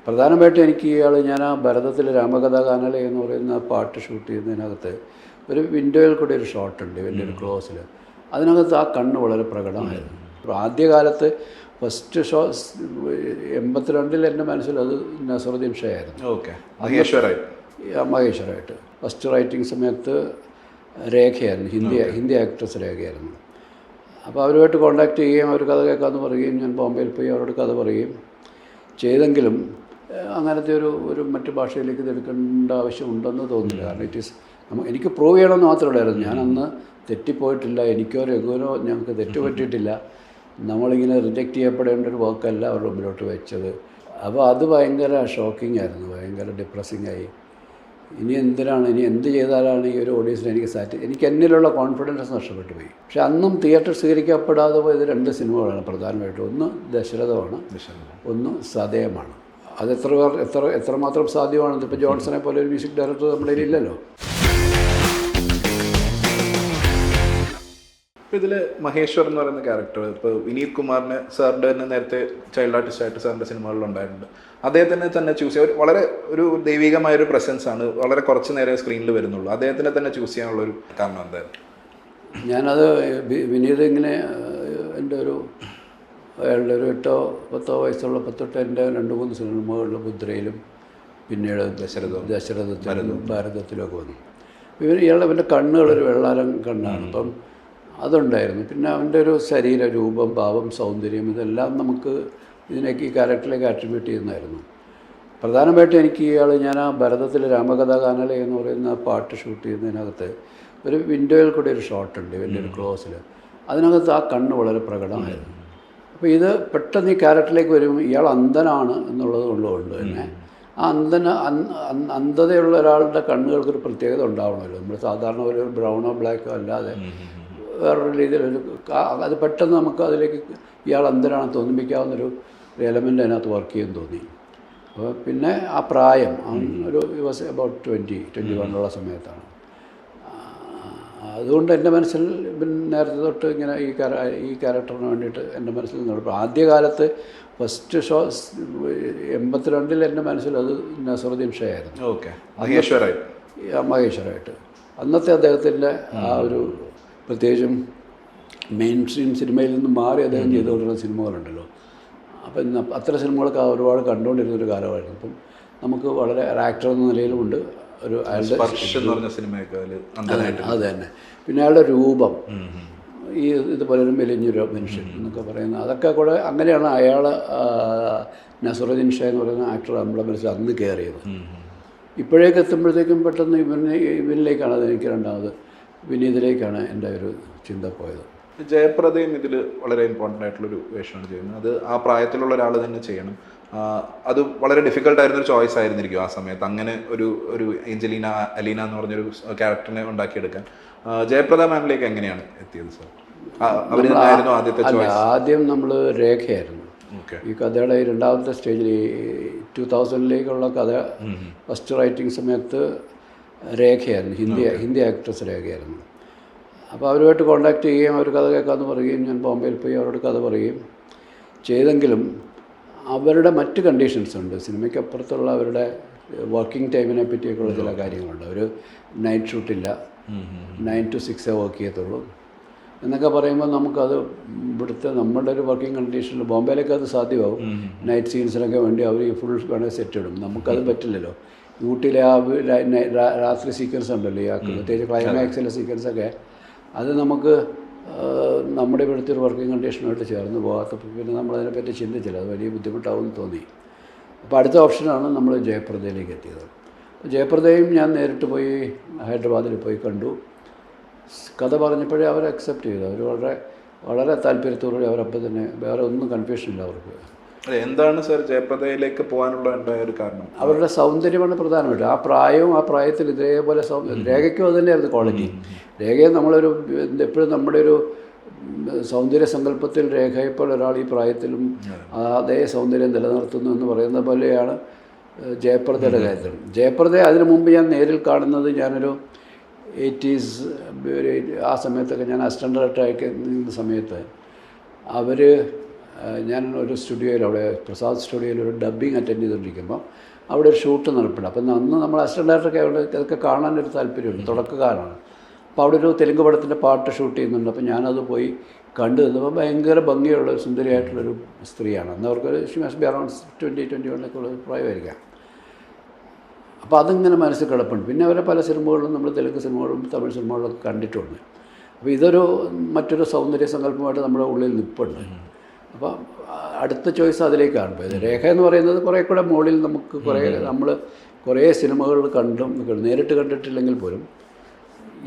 പ്രധാനമായിട്ടും എനിക്ക് ഞാൻ ആ ഭരതത്തിലെ രാമകഥാഗാനല എന്ന് പറയുന്ന പാട്ട് ഷൂട്ട് ചെയ്യുന്നതിനകത്ത് ഒരു വിൻഡോയിൽ കൂടി ഒരു ഷോട്ടുണ്ട് വലിയൊരു ക്ലോസിൽ. അതിനകത്ത് ആ കണ്ണ് വളരെ പ്രകടമായിരുന്നു. അപ്പോൾ ആദ്യകാലത്ത് ഫസ്റ്റ് ഷോ 82 എൻ്റെ മനസ്സിൽ അത് നസറുദ്ദീൻ ഷാ ആയിരുന്നു. ഓക്കെ, മഹേശ്വരായിട്ട് ഫസ്റ്റ് റൈറ്റിംഗ് സമയത്ത് രേഖയായിരുന്നു, ഹിന്ദി ആക്ട്രസ് രേഖയായിരുന്നു. അപ്പോൾ അവരുമായിട്ട് കോൺടാക്ട് ചെയ്യുകയും അവർ കഥ കേൾക്കാമെന്ന് പറയുകയും ഞാൻ ബോംബെയിൽ പോയി അവരോട് കഥ പറയുകയും ചെയ്തെങ്കിലും അങ്ങനത്തെ ഒരു മറ്റു ഭാഷയിലേക്ക് ഇത് എടുക്കേണ്ട ആവശ്യമുണ്ടെന്ന് തോന്നുന്നില്ല. കാരണം എനിക്ക് പ്രൂവ് ചെയ്യണമെന്ന് മാത്രമേ ഉള്ളായിരുന്നു. ഞാനന്ന് തെറ്റിപ്പോയിട്ടില്ല, എനിക്കോ രഘുവിനോ ഞങ്ങൾക്ക് തെറ്റുപറ്റിയിട്ടില്ല. നമ്മളിങ്ങനെ റിജക്റ്റ് ചെയ്യപ്പെടേണ്ട ഒരു വാക്കല്ല അവരുടെ മുമ്പിലോട്ട് വെച്ചത്. അപ്പോൾ അത് ഭയങ്കര ഷോക്കിംഗ് ആയിരുന്നു, ഭയങ്കര ഡിപ്രസിംഗ് ആയി. ഇനി എന്ത് ചെയ്താലാണ് ഈ ഒരു ഓഡിയൻസിന് എനിക്ക് എന്നിലുള്ള കോൺഫിഡൻസ് നഷ്ടപ്പെട്ടു പോയി. പക്ഷെ അന്നും തിയേറ്റർ സ്വീകരിക്കപ്പെടാതെ പോയത് 2 സിനിമകളാണ് പ്രധാനമായിട്ടും. ഒന്ന് ദശരഥമാണ്, ഒന്ന് സതയമാണ്. അത് എത്രമാത്രം സാധ്യമാണ്? ഇപ്പോൾ ജോൺസനെ പോലെ ഒരു മ്യൂസിക് ഡയറക്ടർ നമ്മുടെ ഇല്ലല്ലോ. ഇതിൽ മഹേശ്വർ എന്ന് പറയുന്ന ക്യാരക്ടർ ഇപ്പോൾ വിനീത് കുമാറിന് സാറിൻ്റെ തന്നെ നേരത്തെ ചൈൽഡ് ആർട്ടിസ്റ്റായിട്ട് സാറിൻ്റെ സിനിമകളിലുണ്ടായിട്ടുണ്ട്. അദ്ദേഹത്തിനെ തന്നെ ചൂസ് ചെയ്യാൻ വളരെ ഒരു ദൈവികമായൊരു പ്രസൻസ് ആണ്, വളരെ കുറച്ച് നേരം സ്ക്രീനിൽ വരുന്നുള്ളൂ. അദ്ദേഹത്തിനെ തന്നെ ചൂസ് ചെയ്യാനുള്ളൊരു കാരണം എന്തായിരുന്നു? ഞാനത് വിനീത് ഇങ്ങനെ എൻ്റെ അയാളുടെ ഒരു 8-10 വയസ്സുള്ള തൊട്ട് എൻ്റെ 2-3 സിനിമകളിൽ മുദ്രയിലും പിന്നീട് ദശരഥത്തിലും ഭാരതത്തിലൊക്കെ വന്നു. ഇയാളുടെ കണ്ണുകളൊരു വെള്ളാരം കണ്ണാണ്. അപ്പം അതുണ്ടായിരുന്നു. പിന്നെ അവൻ്റെ ഒരു ശരീരരൂപം, ഭാവം, സൗന്ദര്യം, ഇതെല്ലാം നമുക്ക് ഈ ക്യാരക്ടറിലേക്ക് അട്രിബ്യൂട്ട് ചെയ്യുന്നതായിരുന്നു. പ്രധാനമായിട്ടും എനിക്ക് ഞാൻ ആ ഭരതത്തിലെ രാമകഥാഗാനല എന്ന് പറയുന്ന പാട്ട് ഷൂട്ട് ചെയ്യുന്നതിനകത്ത് ഒരു വിൻഡോയിൽ കൂടി ഒരു ഷോട്ടുണ്ട് വലിയൊരു ക്ലോസിൽ. അതിനകത്ത് ആ കണ്ണ് വളരെ പ്രകടമായിരുന്നു. അപ്പോൾ ഇത് പെട്ടെന്ന് ഈ ക്യാരക്ടറിലേക്ക് വരുമ്പോൾ ഇയാൾ അന്ധനാണ് എന്നുള്ളത് കൊണ്ടുകൊണ്ട് തന്നെ ആ അന്ധതയുള്ള ഒരാളുടെ കണ്ണുകൾക്കൊരു പ്രത്യേകത ഉണ്ടാവണമല്ലോ. നമ്മൾ സാധാരണ ഒരു ബ്രൗണോ ബ്ലാക്കോ അല്ലാതെ വേറൊരു രീതിയിലൊരു അത് പെട്ടെന്ന് നമുക്ക് അതിലേക്ക് ഇയാൾ അന്ധനാണ് തോന്നിപ്പിക്കാവുന്നൊരു എലമെൻ്റ് അതിനകത്ത് വർക്ക് ചെയ്യാൻ തോന്നി. അപ്പോൾ പിന്നെ ആ പ്രായം ഒരു വാസ് അബൌട്ട് 21 സമയത്താണ്. അതുകൊണ്ട് എൻ്റെ മനസ്സിൽ നേരത്തെ തൊട്ട് ഇങ്ങനെ ഈ ക്യാരക്ടറിന് വേണ്ടിയിട്ട് എൻ്റെ മനസ്സിൽ നിന്നു. ആദ്യകാലത്ത് ഫസ്റ്റ് ഷോ 82 എൻ്റെ മനസ്സിൽ അത് നസറുദ്ദീൻ ഷാ ആയിരുന്നു. ഓക്കെ, മഹേശ്വരായിട്ട് അന്നത്തെ അദ്ദേഹത്തിൻ്റെ ആ ഒരു പ്രത്യേകിച്ചും മെയിൻ സ്ട്രീം സിനിമയിൽ നിന്ന് മാറി അദ്ദേഹം ചെയ്തുകൊണ്ടിരുന്ന സിനിമകളുണ്ടല്ലോ. അപ്പം അത്തരം സിനിമകളൊക്കെ ഒരുപാട് കണ്ടുകൊണ്ടിരുന്നൊരു കാലമായിരുന്നു. അപ്പം നമുക്ക് വളരെ ആക്ടർ എന്ന നിലയിലുമുണ്ട് ഒരു അയാളുടെ അത് തന്നെ. പിന്നെ അയാളുടെ രൂപം, ഇതുപോലെ ഒരു മെലിഞ്ഞൊരു മനുഷ്യൻ എന്നൊക്കെ പറയുന്നത്, അതൊക്കെ കൂടെ അങ്ങനെയാണ് അയാൾ നസറുദ്ദീൻ ഷാ എന്ന് പറയുന്ന ആക്ടർ നമ്മുടെ മനസ്സിൽ അന്ന് കയറിയത്. ഇപ്പോഴേക്ക് എത്തുമ്പോഴത്തേക്കും പെട്ടെന്ന് ഇവനിലേക്കാണ് അതെനിക്ക് രണ്ടാമത് വിനീതിലേക്കാണ് എൻ്റെ ഒരു ചിന്ത പോയത്. ജയപ്രദയും ഇതിൽ വളരെ ഇമ്പോർട്ടൻ്റ് ആയിട്ടുള്ളൊരു വേഷമാണ് ചെയ്യുന്നത്. അത് ആ പ്രായത്തിലുള്ള ഒരാൾ തന്നെ ചെയ്യണം. അത് വളരെ ഡിഫിക്കൽട്ടായിരുന്നൊരു ചോയ്സ് ആയിരുന്നിരിക്കും ആ സമയത്ത്. അങ്ങനെ ഒരു അലീന എന്ന് പറഞ്ഞൊരു ക്യാരക്ടറിനെ ഉണ്ടാക്കിയെടുക്കാൻ ജയപ്രദ മാമിലേക്ക് എങ്ങനെയാണ് എത്തിയത് സാർ? അവരായിരുന്നു ആദ്യത്തെ ചോയ്സ്? ആദ്യം നമ്മൾ രേഖയായിരുന്നു. ഈ കഥയുടെ 2ാമത്തെ സ്റ്റേജിൽ 2000 കഥ ഫസ്റ്റ് റൈറ്റിംഗ് സമയത്ത് രേഖയായിരുന്നു, ഹിന്ദി ആക്ട്രസ് രേഖയായിരുന്നു. അപ്പോൾ അവരുമായിട്ട് കോൺടാക്ട് ചെയ്യുകയും അവർ കഥ കേൾക്കാമെന്ന് പറയുകയും ഞാൻ ബോംബെയിൽ പോയി അവരോട് കഥ പറയുകയും ചെയ്തെങ്കിലും അവരുടെ മറ്റ് കണ്ടീഷൻസ് ഉണ്ട്. സിനിമയ്ക്കപ്പുറത്തുള്ള അവരുടെ വർക്കിംഗ് ടൈമിനെ പറ്റിയൊക്കെയുള്ള ചില കാര്യങ്ങളുണ്ട്. ഒരു നൈറ്റ് ഷൂട്ടില്ല, 9 to 6 വർക്ക് ചെയ്യത്തുള്ളൂ എന്നൊക്കെ പറയുമ്പോൾ നമുക്കത് ഇവിടുത്തെ നമ്മുടെ ഒരു വർക്കിംഗ് കണ്ടീഷനിൽ ബോംബെയിലൊക്കെ അത് സാധ്യമാവും. നൈറ്റ് സീൻസിനൊക്കെ വേണ്ടി അവർ ഫുൾ വേണമെങ്കിൽ സെറ്റ് ഇടും. നമുക്കത് പറ്റില്ലല്ലോ. ഊട്ടിയിലെ ആ രാത്രി സീക്വൻസ് ഉണ്ടല്ലോ, ഈ പ്രത്യേകിച്ച് ക്ലൈമാക്സിലെ സീക്വൻസൊക്കെ അത് നമുക്ക് നമ്മുടെ ഇവിടുത്തെ ഒരു വർക്കിംഗ് കണ്ടീഷനുമായിട്ട് ചേർന്ന് പോകാത്തപ്പോൾ പിന്നെ നമ്മളതിനെപ്പറ്റി ചിന്തിച്ചില്ല. അത് വലിയ ബുദ്ധിമുട്ടാവുമെന്ന് തോന്നി. അപ്പോൾ അടുത്ത ഓപ്ഷനാണ് നമ്മൾ ജയപ്രദയിലേക്ക് എത്തിയത്. ജയപ്രദയും ഞാൻ നേരിട്ട് പോയി ഹൈദരാബാദിൽ പോയി കണ്ടു. കഥ പറഞ്ഞപ്പോഴേ അവർ അക്സെപ്റ്റ് ചെയ്തു. അവർ വളരെ വളരെ താല്പര്യത്തോടുകൂടി അവരപ്പം തന്നെ, വേറെ ഒന്നും കൺഫ്യൂഷനില്ല അവർക്ക്. എന്താണ് സാർ ജയപ്രദയിലേക്ക് പോകാനുള്ള ഒരു കാരണം? അവരുടെ സൗന്ദര്യമാണ് പ്രധാനമായിട്ട്. ആ പ്രായവും ആ പ്രായത്തിൽ ഇതേപോലെ രേഖയ്ക്കും അത് തന്നെയായിരുന്നു ക്വാളിറ്റി. രേഖയെ നമ്മളൊരു എപ്പോഴും നമ്മുടെ ഒരു സൗന്ദര്യ സങ്കല്പത്തിൽ രേഖയെപ്പോൾ ഒരാൾ ഈ പ്രായത്തിലും അതേ സൗന്ദര്യം നിലനിർത്തുന്നു എന്ന് പറയുന്ന പോലെയാണ് ജയപ്രദയുടെ കാര്യത്തിൽ. ജയപ്രദയെ അതിനു മുമ്പ് ഞാൻ നേരിൽ കാണുന്നത് ഞാനൊരു 80s ആ സമയത്തൊക്കെ ഞാൻ അസിസ്റ്റൻ്റ് ഡയറക്ടർ അയക്കുന്ന സമയത്ത് അവർ ഞാൻ ഒരു സ്റ്റുഡിയോയിൽ അവിടെ പ്രസാദ് സ്റ്റുഡിയോയിൽ ഒരു ഡബ്ബിങ് അറ്റൻഡ് ചെയ്തുകൊണ്ടിരിക്കുമ്പോൾ അവിടെ ഒരു ഷൂട്ട് നടപ്പില്ല. അപ്പം അന്ന് നമ്മൾ അസിസ്റ്റൻ്റ് ഡയറക്ടറൊക്കെ അവിടെ ഇതൊക്കെ കാണാനൊരു താല്പര്യമുണ്ട്, തുടക്കക്കാരാണ്. അപ്പോൾ അവിടെ ഒരു തെലുങ്ക് പടത്തിൻ്റെ പാട്ട് ഷൂട്ട് ചെയ്യുന്നുണ്ട്. അപ്പോൾ ഞാനത് പോയി കണ്ടു നിന്നപ്പോൾ ഭയങ്കര ഭംഗിയുള്ള സുന്ദരിയായിട്ടുള്ളൊരു സ്ത്രീയാണ്. അന്ന് അവർക്കൊരു ഷി മസ്റ്റ് ബി അറൗണ്ട് 20-21 ഉള്ള പ്രായമായിരിക്കാം. അപ്പോൾ അതിങ്ങനെ മനസ്സിൽ കിടപ്പുണ്ട്. പിന്നെ അവരെ പല സിനിമകളിലും നമ്മൾ തെലുങ്ക് സിനിമകളും തമിഴ് സിനിമകളിലൊക്കെ കണ്ടിട്ടുണ്ട്. അപ്പോൾ ഇതൊരു മറ്റൊരു സൗന്ദര്യ സങ്കല്പമായിട്ട് നമ്മുടെ ഉള്ളിൽ നിൽപ്പുണ്ട്. അപ്പോൾ അടുത്ത ചോയ്സ് അതിലേക്കാണ് പോയത്. രേഖ എന്ന് പറയുന്നത് കുറേ കൂടെ മുകളിൽ നമുക്ക് നമ്മൾ കുറേ സിനിമകൾ കണ്ടും നേരിട്ട് കണ്ടിട്ടില്ലെങ്കിൽ പോലും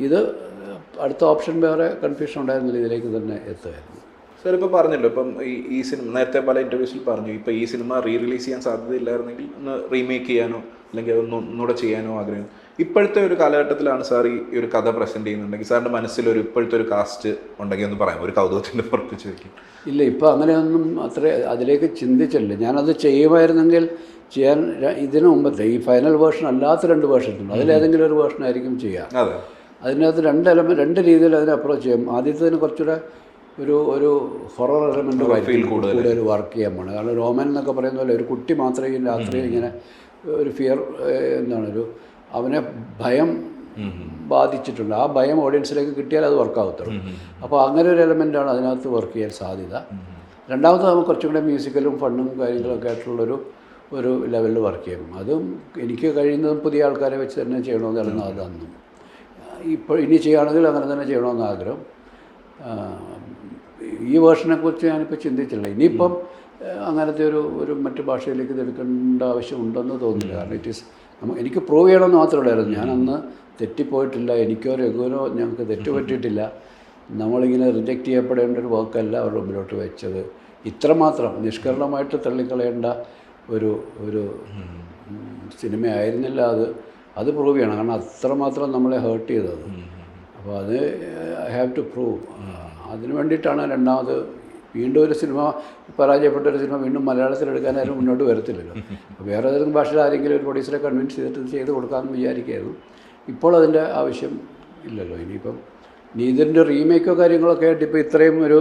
ഇത് അടുത്ത ഓപ്ഷൻ വേറെ കൺഫ്യൂഷൻ ഉണ്ടായിരുന്നില്ല, ഇതിലേക്ക് തന്നെ എത്തുമായിരുന്നു. സാർ ഇപ്പോൾ പറഞ്ഞല്ലോ, ഇപ്പം ഈ സിനിമ നേരത്തെ പല ഇൻ്റർവ്യൂസിൽ പറഞ്ഞു, ഇപ്പോൾ ഈ സിനിമ റിലീസ് ചെയ്യാൻ സാധ്യതയില്ലായിരുന്നെങ്കിൽ ഒന്ന് റീമേക്ക് ചെയ്യാനോ അല്ലെങ്കിൽ ഒന്നുകൂടെ ചെയ്യാനോ ആഗ്രഹം. ഇപ്പോഴത്തെ ഒരു കാലഘട്ടത്തിലാണ് സാർ ഈ ഒരു കഥ പ്രസൻറ്റ് ചെയ്യുന്നുണ്ടെങ്കിൽ സാറിൻ്റെ മനസ്സിലൊരു ഇപ്പോഴത്തെ ഒരു കാസ്റ്റ് ഉണ്ടെങ്കിൽ ഒന്ന് പറയാം, ഒരു കൗതുകത്തിൻ്റെ പുറത്ത് ചോദിക്കും. ഇല്ല, ഇപ്പോൾ അങ്ങനെയൊന്നും അത്ര അതിലേക്ക് ചിന്തിച്ചില്ല. ഞാനത് ചെയ്യുമായിരുന്നെങ്കിൽ ചെയ്യാൻ ഇതിനു മുമ്പത്തെ ഈ ഫൈനൽ വേർഷൻ അല്ലാത്ത 2 വേർഷനുണ്ട്, അതിലേതെങ്കിലും ഒരു വേർഷനായിരിക്കും ചെയ്യുക. അതെ, അതിനകത്ത് 2 രീതിയിൽ അതിനെ അപ്രോച്ച് ചെയ്യും. ആദ്യത്തേതിന് കുറച്ചുകൂടെ ഒരു ഹൊറർ എലമെൻ്റ് കൂടുതൽ വർക്ക് ചെയ്യാൻ പോകണം. കാരണം റോമൻ എന്നൊക്കെ പറയുന്ന പോലെ ഒരു കുട്ടി മാത്രമേ ഈ രാത്രി ഇങ്ങനെ ഒരു ഫിയർ അവനെ ഭയം ബാധിച്ചിട്ടുണ്ട്. ആ ഭയം ഓഡിയൻസിലേക്ക് കിട്ടിയാൽ അത് വർക്കാവത്തുള്ളൂ. അപ്പോൾ അങ്ങനെ ഒരു എലമെൻ്റാണ് അതിനകത്ത് വർക്ക് ചെയ്യാൻ സാധ്യത. രണ്ടാമത് നമുക്ക് കുറച്ചും കൂടെ മ്യൂസിക്കലും ഫണ്ണും കാര്യങ്ങളൊക്കെ ആയിട്ടുള്ളൊരു ലെവലിൽ വർക്ക് ചെയ്യണം. അതും എനിക്ക് കഴിയുന്നതും പുതിയ ആൾക്കാരെ വെച്ച് തന്നെ ചെയ്യണമെന്നായിരുന്നു അതൊന്നും. ഇപ്പോൾ ഇനി ചെയ്യുകയാണെങ്കിൽ അങ്ങനെ തന്നെ ചെയ്യണമെന്ന് ആഗ്രഹം. ഈ വേർഷനെക്കുറിച്ച് ഞാനിപ്പോൾ ചിന്തിച്ചില്ല. ഇനിയിപ്പം അങ്ങനത്തെ ഒരു മറ്റു ഭാഷയിലേക്ക് ഇത് എടുക്കേണ്ട ആവശ്യമുണ്ടെന്ന് തോന്നുന്നില്ല. കാരണം എനിക്ക് പ്രൂവ് ചെയ്യണമെന്ന് മാത്രമേ ഉള്ളായിരുന്നു. ഞാനന്ന് തെറ്റിപ്പോയിട്ടില്ല, എനിക്കോ രഘുവിനോ ഞങ്ങൾക്ക് തെറ്റ് പറ്റിയിട്ടില്ല. നമ്മളിങ്ങനെ റിജക്റ്റ് ചെയ്യപ്പെടേണ്ട ഒരു വർക്കല്ല അവരുടെ മുമ്പിലോട്ട് വെച്ചത്. ഇത്രമാത്രം നിഷ്കരണമായിട്ട് തള്ളിക്കളയേണ്ട ഒരു സിനിമയായിരുന്നില്ല അത് പ്രൂവ് ചെയ്യണം. കാരണം അത്രമാത്രം നമ്മളെ ഹേർട്ട് ചെയ്തത്. അപ്പോൾ അത് ഐ ഹാവ് ടു പ്രൂവ്. അതിന് വേണ്ടിയിട്ടാണ് രണ്ടാമത് വീണ്ടും ഒരു സിനിമ പരാജയപ്പെട്ട ഒരു സിനിമ വീണ്ടും മലയാളത്തിലെടുക്കാനായാലും മുന്നോട്ട് വരത്തില്ലല്ലോ. വേറെ ഏതെങ്കിലും ഭാഷയിൽ ആരെങ്കിലും ഒരു പ്രൊഡ്യൂസറെ കൺവിൻസ് ചെയ്തിട്ട് ചെയ്ത് കൊടുക്കാമെന്ന് വിചാരിക്കുകയായിരുന്നു. ഇപ്പോൾ അതിൻ്റെ ആവശ്യം ഇല്ലല്ലോ. ഇനിയിപ്പം ഇതിൻ്റെ റീമേക്കോ കാര്യങ്ങളൊക്കെ ആയിട്ട് ഇപ്പോൾ ഇത്രയും ഒരു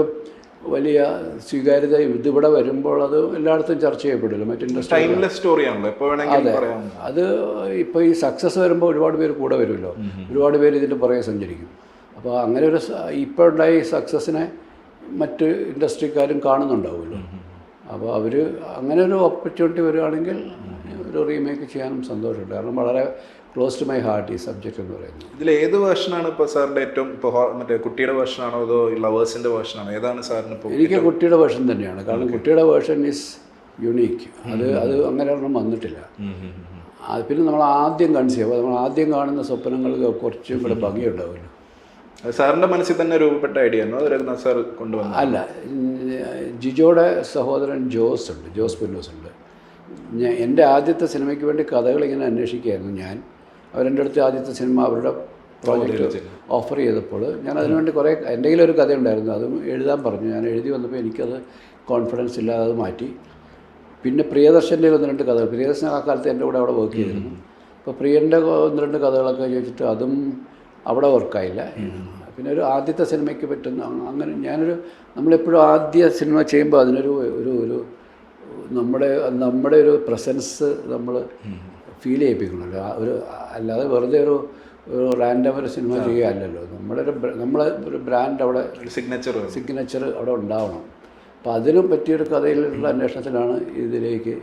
വലിയ സ്വീകാര്യത ഇതിവിടെ വരുമ്പോൾ അത് എല്ലായിടത്തും ചർച്ച ചെയ്യപ്പെടില്ല. മറ്റു ഇൻഡസ്ട്രി അതെ, അത് ഇപ്പോൾ ഈ സക്സസ് വരുമ്പോൾ ഒരുപാട് പേര് കൂടെ വരുമല്ലോ, ഒരുപാട് പേര് ഇതിൻ്റെ പുറകെ സഞ്ചരിക്കും. അപ്പോൾ അങ്ങനെ ഒരു ഇപ്പോൾ ഉണ്ടായ ഈ സക്സസ്സിനെ മറ്റ് ഇൻഡസ്ട്രിക്കാരും കാണുന്നുണ്ടാവുമല്ലോ. അപ്പോൾ അവർ അങ്ങനെ ഒരു ഓപ്പർച്യൂണിറ്റി വരികയാണെങ്കിൽ ഒരു റീമേക്ക് ചെയ്യാനും സന്തോഷമുണ്ട്. കാരണം വളരെ ക്ലോസ് ടു മൈ ഹാർട്ട് ഈ സബ്ജക്റ്റ് എന്ന് പറയുന്നത്. ഇതിൽ ഏത് വേർഷനാണ് ഇപ്പോൾ സാറിൻ്റെ ഏറ്റവും മറ്റേ കുട്ടിയുടെ വേർഷനാണോ അതോ ലവേഴ്സിൻ്റെ വേർഷനാണോ, ഏതാണ് സാറിന് ഇപ്പോൾ? എനിക്ക് കുട്ടിയുടെ വേർഷൻ തന്നെയാണ്. കാരണം കുട്ടിയുടെ വേർഷൻ ഈസ് യുണീക്ക്. അത് അങ്ങനെ ഒന്നും വന്നിട്ടില്ല. പിന്നെ നമ്മൾ ആദ്യം കൺസീവ് അപ്പോൾ നമ്മൾ ആദ്യം കാണുന്ന സ്വപ്നങ്ങൾ കുറച്ചും കൂടെ ഭംഗിയുണ്ടാവുമല്ലോ. സാറിൻ്റെ മനസ്സിൽ തന്നെ രൂപപ്പെട്ട ഐഡിയ ആണോ അത് രഘുനാഥ് സാർ കൊണ്ടുവന്നത്? അല്ല, ജിജോയുടെ സഹോദരൻ ജോസ് പുന്നൂസ് ഉണ്ട്. എൻ്റെ ആദ്യത്തെ സിനിമയ്ക്ക് വേണ്ടി കഥകൾ ഇങ്ങനെ അന്വേഷിക്കുകയായിരുന്നു ഞാൻ. അവരെൻ്റെ അടുത്ത് ആദ്യത്തെ സിനിമ അവരുടെ പ്രോജക്റ്റ് ഓഫർ ചെയ്തപ്പോൾ ഞാൻ അതിനുവേണ്ടി കുറേ എന്തെങ്കിലും ഒരു കഥയുണ്ടായിരുന്നു, അതും എഴുതാൻ പറഞ്ഞു. ഞാൻ എഴുതി വന്നപ്പോൾ എനിക്കത് കോൺഫിഡൻസ് ഇല്ലാതെ അത് മാറ്റി. പിന്നെ പ്രിയദർശൻ്റെ 1-2 കഥകൾ, പ്രിയദർശൻ ആ കാലത്ത് എൻ്റെ കൂടെ അവിടെ വർക്ക് ചെയ്തിരുന്നു. അപ്പോൾ പ്രിയൻ്റെ 1-2 കഥകളൊക്കെ ചോദിച്ചിട്ട് അതും അവിടെ വർക്കായില്ല. പിന്നെ ഒരു ആദ്യത്തെ സിനിമയ്ക്ക് പറ്റുന്ന അങ്ങനെ നമ്മളെപ്പോഴും ആദ്യ സിനിമ ചെയ്യുമ്പോൾ അതിനൊരു നമ്മുടെ ഒരു പ്രസൻസ് നമ്മൾ ഫീൽ ചെയ്യിപ്പിക്കണമല്ലോ. അല്ലാതെ വെറുതെ ഒരു റാൻഡം ഒരു സിനിമ ചെയ്യുകയല്ലല്ലോ. നമ്മളെ ഒരു ബ്രാൻഡ് അവിടെ സിഗ്നേച്ചർ അവിടെ ഉണ്ടാവണം. അപ്പോൾ അതിനും പറ്റിയൊരു കഥയിലുള്ള അന്വേഷണത്തിലാണ് ഇതിലേക്ക്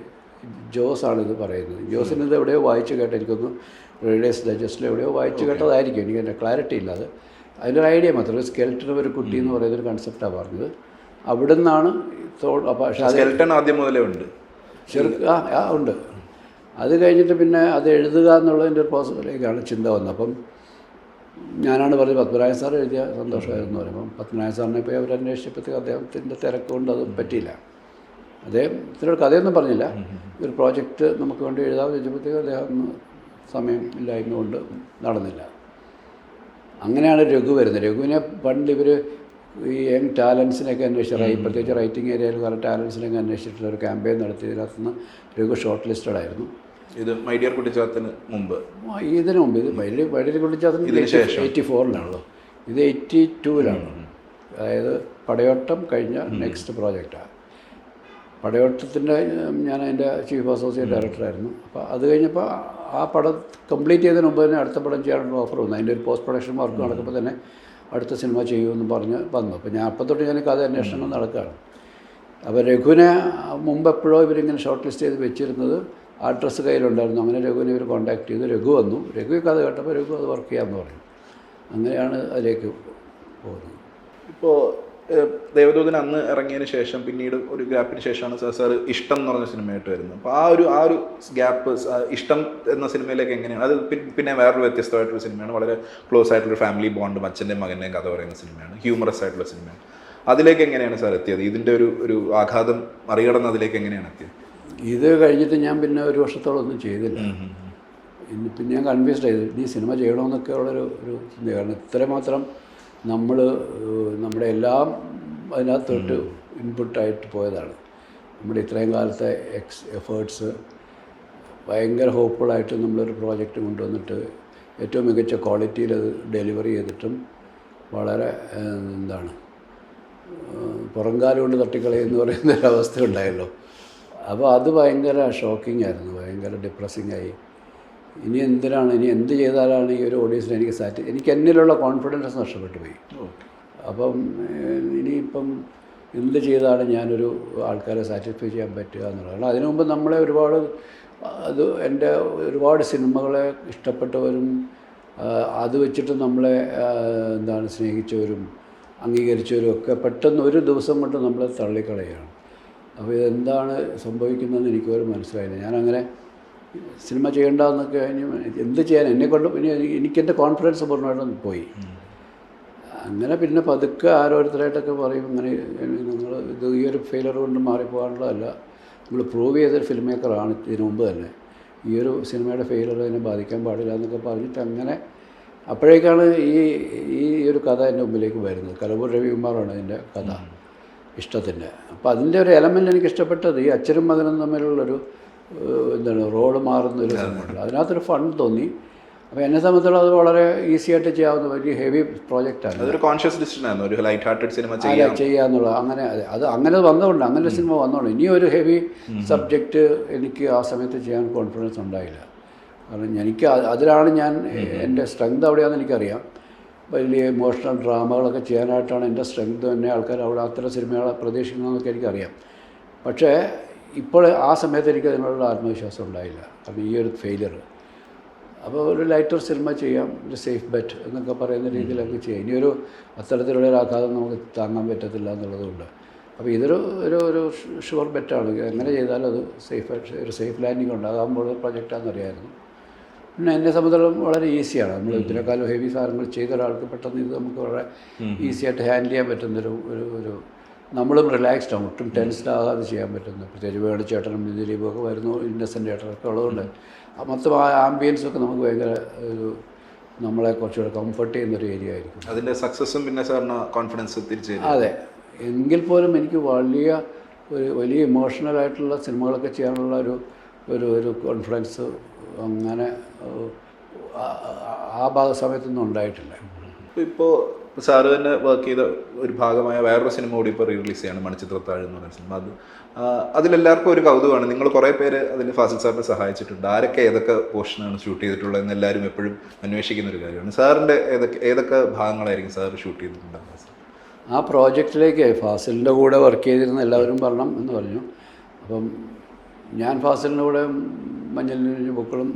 ജോസാണിത് പറയുന്നത്. ജോസിന് ഇത് എവിടെയോ വായിച്ചു കേട്ട, എനിക്കൊന്ന് റേഡിയസ് ഡൈജസ്റ്റിൽ എവിടെയോ വായിച്ചു കേട്ടതായിരിക്കും, എനിക്ക് എൻ്റെ ക്ലാരിറ്റി ഇല്ലാതെ. അതിനൊരു ഐഡിയ മാത്രം, ഒരു സ്കെൽറ്റൻ ഒരു കുട്ടി എന്ന് പറയുന്നൊരു കൺസെപ്റ്റാണ് പറഞ്ഞത്. അവിടെ നിന്നാണ് പക്ഷേ സ്കെൽറ്റൻ ആദ്യം മുതലേ ഉണ്ട്, ഉണ്ട്. അത് കഴിഞ്ഞിട്ട് പിന്നെ അത് എഴുതുക എന്നുള്ളതിൻ്റെ ഒരു പ്രോസസ്സിലേക്കാണ് ചിന്ത വന്നത്. അപ്പം ഞാനാണ് പറഞ്ഞത് പത്മനാഭൻ സാർ എഴുതിയ സന്തോഷമായിരുന്നു പറയുമ്പം പത്മനാഭൻ സാറിനെ പോയി അവരന്വേഷിച്ചപ്പോഴത്തേക്ക് അദ്ദേഹത്തിൻ്റെ തിരക്കുകൊണ്ട് അത് പറ്റിയില്ല. അദ്ദേഹത്തിനൊരു കഥയൊന്നും പറഞ്ഞില്ല, ഒരു പ്രോജക്റ്റ് നമുക്ക് വേണ്ടി എഴുതാമെന്ന് ചോദിച്ചപ്പോഴത്തേക്ക് അദ്ദേഹം സമയം ഇല്ലായ്മ കൊണ്ട് നടന്നില്ല. അങ്ങനെയാണ് രഘു വരുന്നത്. രഘുവിനെ പണ്ട് ഇവർ ഈ യങ് ടാലൻസിനെയൊക്കെ പ്രത്യേകിച്ച് റൈറ്റിംഗ് ഏരിയയിൽ പല ടാലൻസിനെയൊക്കെ അന്വേഷിച്ചിട്ടുള്ള ഒരു ക്യാമ്പയിൻ നടത്തി. ഇതിനകത്തുനിന്ന് രഘു ഷോർട്ട് ലിസ്റ്റഡ് ആയിരുന്നു. ഇത് മൈ ഡിയർ കുട്ടിച്ചാത്തന് മുമ്പ്, ഇതിനു മുമ്പ്. ഇത് മൈ ഡിയർ കുട്ടിച്ചാത്തന് 84-ലാണല്ലോ, ഇത് 82-ലാണ്. അതായത് പടയോട്ടം കഴിഞ്ഞ നെക്സ്റ്റ് പ്രോജക്റ്റാണ്. പടയോട്ടത്തിൻ്റെ ഞാൻ അതിൻ്റെ ചീഫ് അസോസിയേറ്റ് ഡയറക്ടറായിരുന്നു. അപ്പോൾ അത് കഴിഞ്ഞപ്പോൾ ആ പടം കംപ്ലീറ്റ് ചെയ്തതിന് മുമ്പ് തന്നെ അടുത്ത പടം ചെയ്യാനുള്ള ഓഫർ വന്നു. അതിൻ്റെ ഒരു പോസ്റ്റ് പ്രൊഡക്ഷൻ വർക്ക് നടക്കുമ്പോൾ തന്നെ അടുത്ത സിനിമ ചെയ്യുമെന്ന് പറഞ്ഞ് വന്നു. അപ്പോൾ ഞാൻ അപ്പം തൊട്ട് ഞാൻ കഥ അന്വേഷണം നടക്കുകയാണ്. അപ്പോൾ രഘുവിനെ മുമ്പ് എപ്പോഴോ ഇവരിങ്ങനെ ഷോർട്ട് ലിസ്റ്റ് ചെയ്ത് വെച്ചിരുന്നത് ആ അഡ്രസ്സ് കയ്യിലുണ്ടായിരുന്നു. അങ്ങനെ രഘുവിനെ ഇവർ കോൺടാക്ട് ചെയ്തു. രഘു വന്നു. രഘു കഥ കേട്ടപ്പോൾ രഘു അത് വർക്ക് ചെയ്യാമെന്ന് പറഞ്ഞു. അങ്ങനെയാണ് അതിലേക്ക് പോകുന്നത്. ഇപ്പോൾ ദേവദൂതൻ അന്ന് ഇറങ്ങിയതിന് ശേഷം പിന്നീട് ഒരു ഗ്യാപ്പിന് ശേഷമാണ് സാർ ഇഷ്ടം എന്ന് പറഞ്ഞ സിനിമയായിട്ട് വരുന്നത്. അപ്പോൾ ആ ഒരു ഗ്യാപ്പ് ഇഷ്ടം എന്ന സിനിമയിലേക്ക് എങ്ങനെയാണ് അത്? പിന്നെ വേറൊരു വ്യത്യസ്തമായിട്ടൊരു സിനിമയാണ്, വളരെ ക്ലോസ് ആയിട്ടുള്ള ഫാമിലി ബോണ്ടും അച്ഛൻ്റെയും മകൻ്റെയും കഥ പറയുന്ന സിനിമയാണ്, ഹ്യൂമറസ് ആയിട്ടുള്ള സിനിമയാണ്. അതിലേക്ക് എങ്ങനെയാണ് സാർ എത്തിയത്? ഇതിൻ്റെ ഒരു ആഘാതം മറികടന്ന് അതിലേക്ക് എങ്ങനെയാണ് എത്തിയത്? ഇത് കഴിഞ്ഞിട്ട് ഞാൻ പിന്നെ ഒരു വർഷത്തോളം ഒന്നും ചെയ്തില്ല. പിന്നെ ഞാൻ കൺഫ്യൂസ്ഡ് ആയത് ഈ സിനിമ ചെയ്യണമെന്നൊക്കെ ഉള്ളൊരു ചിന്ത. കാരണം ഇത്രമാത്രം നമ്മൾ നമ്മുടെ എല്ലാം അതിനകത്തോട്ട് ഇൻപുട്ടായിട്ട് പോയതാണ്. നമ്മുടെ ഇത്രയും കാലത്തെ എഫേർട്സ് ഭയങ്കര ഹോപ്പ്ഫുള്ളായിട്ട് നമ്മളൊരു പ്രോജക്റ്റ് കൊണ്ടുവന്നിട്ട് ഏറ്റവും മികച്ച ക്വാളിറ്റിയിൽ അത് ഡെലിവറി ചെയ്തിട്ടും വളരെ പുറംകാലം കൊണ്ട് തട്ടിക്കളയെന്ന് പറയുന്ന ഒരവസ്ഥ ഉണ്ടായല്ലോ. അപ്പോൾ അത് ഭയങ്കര ഷോക്കിംഗ് ആയിരുന്നു, ഭയങ്കര ഡിപ്രസിംഗ് ആയി. ഇനി എന്ത് ചെയ്താലാണ് ഈ ഒരു ഓഡിയൻസിന് എനിക്ക് എന്നിലുള്ള കോൺഫിഡൻസ് നഷ്ടപ്പെട്ടു പോയി. അപ്പം ഇനിയിപ്പം എന്ത് ചെയ്താണ് ഞാനൊരു ആൾക്കാരെ സാറ്റിസ്ഫൈ ചെയ്യാൻ പറ്റുക എന്നുള്ളത്. കാരണം അതിനു മുമ്പ് നമ്മളെ എൻ്റെ ഒരുപാട് സിനിമകളെ ഇഷ്ടപ്പെട്ടവരും അത് വെച്ചിട്ട് നമ്മളെ സ്നേഹിച്ചവരും അംഗീകരിച്ചവരും ഒക്കെ പെട്ടെന്ന് ഒരു ദിവസം കൊണ്ട് നമ്മളെ തള്ളിക്കളയുകയാണ്. അപ്പോൾ ഇതെന്താണ് സംഭവിക്കുന്നതെന്ന് എനിക്കൊരു മനസ്സിലായില്ല. ഞാനങ്ങനെ സിനിമ ചെയ്യേണ്ടതെന്നൊക്കെ എന്ത് ചെയ്യാൻ എന്നെക്കൊണ്ട് എനിക്കെൻ്റെ കോൺഫിഡൻസ് പൂർണ്ണമായിട്ടും പോയി. അങ്ങനെ പിന്നെ പതുക്കെ ഓരോരുത്തരായിട്ടൊക്കെ പറയും, ഇങ്ങനെ നിങ്ങൾ ഇത് ഈ ഒരു ഫെയിലർ കൊണ്ട് മാറിപ്പോകാനുള്ളതല്ല, നമ്മൾ പ്രൂവ് ചെയ്തൊരു ഫിലിം മേക്കറാണ് ഇതിനു മുമ്പ് തന്നെ, ഈ ഒരു സിനിമയുടെ ഫെയിലർ അതിനെ ബാധിക്കാൻ പാടില്ല എന്നൊക്കെ പറഞ്ഞിട്ട് അങ്ങനെ അപ്പോഴേക്കാണ് ഈ ഒരു കഥ എൻ്റെ മുമ്പിലേക്ക് വരുന്നത്. കലവൂർ രവികുമാറാണ് ഇതിൻ്റെ കഥ, ഇഷ്ടത്തിൻ്റെ. അപ്പോൾ അതിൻ്റെ ഒരു എലമെൻ്റ് എനിക്ക് ഇഷ്ടപ്പെട്ടത് ഈ അച്ഛനും മകനും തമ്മിലുള്ളൊരു റോള് മാറുന്നൊരു സംഭവമുണ്ട്. അതിനകത്തൊരു ഫൺ തോന്നി. അപ്പോൾ എന്നെ സംബന്ധിച്ചിടത്തോളം അത് വളരെ ഈസി ആയിട്ട് ചെയ്യാവുന്ന വലിയ ഹെവി പ്രോജക്റ്റാണ്. അതൊരു കോൺഷ്യസ് ഡിസിഷൻ ആയിരുന്നു, ഒരു ലൈറ്റ് ഹാർട്ടഡ് സിനിമ ചെയ്യാന്നുള്ളത്. അങ്ങനെ വന്നതുകൊണ്ട്, അങ്ങനെ ഒരു സിനിമ വന്നതുകൊണ്ട് ഇനി ഒരു ഹെവി സബ്ജക്റ്റ് എനിക്ക് ആ സമയത്ത് ചെയ്യാൻ കോൺഫിഡൻസ് ഉണ്ടായില്ല. കാരണം എനിക്ക് അതിലാണ് എൻ്റെ സ്ട്രെങ്ത് അവിടെയാണെന്ന് എനിക്കറിയാം. വലിയ ഇമോഷണൽ ഡ്രാമകളൊക്കെ ചെയ്യാനായിട്ടാണ് എൻ്റെ സ്ട്രെങ്ത് തന്നെ. ആൾക്കാർ അവിടെ അത്തരം സിനിമകളെ പ്രതീക്ഷിക്കുന്നതെന്നൊക്കെ എനിക്കറിയാം. പക്ഷേ ഇപ്പോൾ ആ സമയത്ത് എനിക്ക് അതിനുള്ള ആത്മവിശ്വാസം ഉണ്ടായില്ല. കാരണം ഈ ഒരു ഫെയിലിയർ. അപ്പോൾ ഒരു ലൈറ്റർ സിനിമ ചെയ്യാം, ഒരു സേഫ് ബെറ്റ് എന്നൊക്കെ പറയുന്ന രീതിയിലൊക്കെ ചെയ്യാം. ഇനിയൊരു അത്തരത്തിലുള്ള ഒരു ആഘാതം നമുക്ക് താങ്ങാൻ പറ്റത്തില്ല എന്നുള്ളതുകൊണ്ട് അപ്പോൾ ഇതൊരു ഷുവർ ബെറ്റാണ്. എങ്ങനെ ചെയ്താലും അത് ഒരു സേഫ് ലാൻഡിങ് ഉണ്ടാകാമ്പോൾ പ്രൊജക്റ്റാണെന്നറിയായിരുന്നു. പിന്നെ എന്നെ സംബന്ധിച്ചിടത്തോളം വളരെ ഈസിയാണ്. നമ്മൾ ഇതിനേക്കാളും ഹെവി സാധനങ്ങൾ ചെയ്ത ഒരാൾക്ക് പെട്ടെന്ന് ഇത് നമുക്ക് വളരെ ഈസിയായിട്ട് ഹാൻഡിൽ ചെയ്യാൻ പറ്റുന്നൊരു നമ്മളും റിലാക്സ്ഡ് ആകും, ഒട്ടും ടെൻസ്ഡ് ആകാതെ ചെയ്യാൻ പറ്റുന്നു. പ്രത്യേകിച്ച് വേണുചേട്ടനും ദിലീപും ഒക്കെ വരുന്നു, ഇന്നസെൻ്റ് ചേട്ടനൊക്കെ ഉള്ളതുകൊണ്ട് മൊത്തം ആ ആംബിയൻസൊക്കെ നമുക്ക് ഭയങ്കര നമ്മളെ കുറച്ചുകൂടെ കംഫർട്ട് ചെയ്യുന്നൊരു ഏരിയ ആയിരിക്കും. അതിൻ്റെ സക്സസ്സും പിന്നെ സാറിന് കോൺഫിഡൻസ് തിരിച്ചു. അതെ, എങ്കിൽ പോലും എനിക്ക് വലിയ ഇമോഷണലായിട്ടുള്ള സിനിമകളൊക്കെ ചെയ്യാനുള്ള ഒരു കോൺഫിഡൻസ് അങ്ങനെ ആ സമയത്തൊന്നും ഉണ്ടായിട്ടില്ല. ഇപ്പോൾ സാറ് തന്നെ വർക്ക് ചെയ്ത ഒരു ഭാഗമായ വേറൊരു സിനിമ കൂടി ഇപ്പോൾ റിലീസ് ചെയ്യാണ്, മണിച്ചിത്രത്താഴ് എന്ന് പറയുന്ന സിനിമ. അതിലെല്ലാവർക്കും ഒരു കൗതുകമാണ്. നിങ്ങൾ കുറേ പേര് അതിൽ ഫാസിൽ സാറിനെ സഹായിച്ചിട്ടുണ്ട്. ആരൊക്കെ ഏതൊക്കെ പോർഷനാണ് ഷൂട്ട് ചെയ്തിട്ടുള്ളതെന്ന് എല്ലാവരും എപ്പോഴും അന്വേഷിക്കുന്ന ഒരു കാര്യമാണ്. സാറിൻ്റെ ഏതൊക്കെ ഭാഗങ്ങളായിരിക്കും സാർ ഷൂട്ട് ചെയ്തിട്ടുണ്ടാകുന്നത്? ആ പ്രോജക്റ്റിലേക്ക് ഫാസിലിൻ്റെ കൂടെ വർക്ക് ചെയ്തിരുന്ന എല്ലാവരും വരണം എന്ന് പറഞ്ഞു. അപ്പം ഞാൻ ഫാസിലിൻ്റെ കൂടെ മഞ്ഞളിന് പൂക്കളും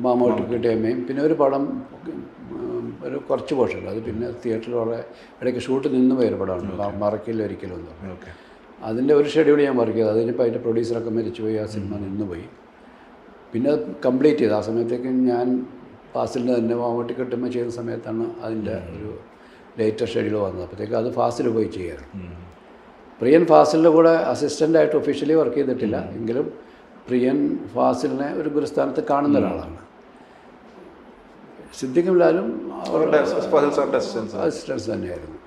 മാമോട്ട് കിട്ടിയമ്മയും പിന്നെ ഒരു പടം ഒരു കുറച്ച് പോർഷൻ, അത് പിന്നെ തിയേറ്ററിൽ വളരെ ഇടയ്ക്ക് ഷൂട്ട് നിന്ന് പോയൊരു പടമാണ്, മറക്കില്ല ഒരിക്കലും എന്ന് പറഞ്ഞു. അതിൻ്റെ ഒരു ഷെഡ്യൂൾ ഞാൻ വർക്ക് ചെയ്തു. അതിനിപ്പോൾ അതിൻ്റെ പ്രൊഡ്യൂസറൊക്കെ മരിച്ചുപോയി, ആ സിനിമ നിന്നുപോയി. പിന്നെ കംപ്ലീറ്റ് ചെയ്തു. ആ സമയത്തേക്ക് ഞാൻ ഫാസിലിൻ്റെ തന്നെ മാമോട്ടി കിട്ടുമ്പോൾ ചെയ്യുന്ന സമയത്താണ് അതിൻ്റെ ഒരു ലേറ്റർ ഷെഡ്യൂൾ വന്നത്. അപ്പോഴത്തേക്ക് അത് ഫാസിൽ പോയി ചെയ്യാറുണ്ട്. പ്രിയൻ ഫാസിലിൻ്റെ കൂടെ അസിസ്റ്റൻ്റായിട്ട് ഒഫീഷ്യലി വർക്ക് ചെയ്തിട്ടില്ല, എങ്കിലും പ്രിയൻ ഫാസിലിനെ ഒരു ഗുരുസ്ഥാനത്ത് കാണുന്ന ഒരാളാണ്. സിദ്ദിഖും ലാലും അസിസ്റ്റൻസ് തന്നെയായിരുന്നു.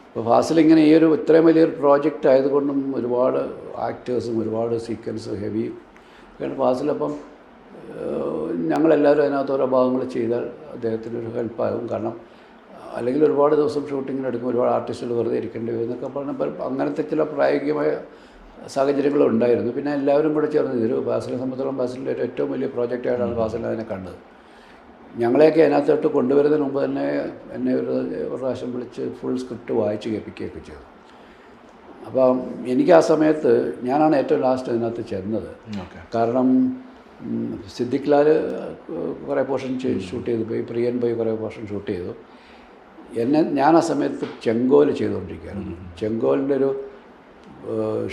അപ്പോൾ ഫാസിൽ ഇങ്ങനെ ഈ ഇത്രയും വലിയൊരു പ്രോജക്റ്റ് ആയതുകൊണ്ടും ഒരുപാട് ആക്ടേഴ്സും ഒരുപാട് സീക്വൻസും ഹെവി ഒക്കെയാണ് ഫാസിലപ്പം ഞങ്ങളെല്ലാവരും അതിനകത്ത് ഓരോ ഭാഗങ്ങൾ ചെയ്താൽ അദ്ദേഹത്തിനൊരു ഹെൽപ്പാകും. കാരണം അല്ലെങ്കിൽ ഒരുപാട് ദിവസം ഷൂട്ടിങ്ങിന് എടുക്കും, ഒരുപാട് ആർട്ടിസ്റ്റുകൾ വെറുതെ ഇരിക്കേണ്ടി വരും എന്നൊക്കെ പറഞ്ഞപ്പോൾ അങ്ങനത്തെ ചില പ്രായോഗികമായ സാഹചര്യങ്ങളുണ്ടായിരുന്നു. പിന്നെ എല്ലാവരും കൂടെ ചേർന്ന് ഇതൊരു ഫാസിലിനെ സംബന്ധിച്ചിടത്തോളം ഫാസിലിൻ്റെ ഒരു ഏറ്റവും വലിയ പ്രോജക്റ്റായിട്ടാണ് ഫാസിൽ അതിനെ കണ്ടത്. ഞങ്ങളെയൊക്കെ അതിനകത്തോട്ട് കൊണ്ടുവരുന്നതിന് മുമ്പ് തന്നെ എന്നെ ഒരു പ്രാവശ്യം വിളിച്ച് ഫുൾ സ്ക്രിപ്റ്റ് വായിച്ച് കേൾപ്പിക്കുകയൊക്കെ ചെയ്തു. അപ്പം എനിക്ക് ആ സമയത്ത് ഞാനാണ് ഏറ്റവും ലാസ്റ്റ് അതിനകത്ത് ചെന്നത്. കാരണം സിദ്ദിഖ് ലാൽ കുറേ പോർഷൻ ഷൂട്ട് ചെയ്ത് പോയി, പ്രിയൻ പോയി കുറേ പോർഷൻ ഷൂട്ട് ചെയ്തു. ഞാൻ ആ സമയത്ത് ചെങ്കോൽ ചെയ്തുകൊണ്ടിരിക്കുകയായിരുന്നു. ചെങ്കോലിൻ്റെ ഒരു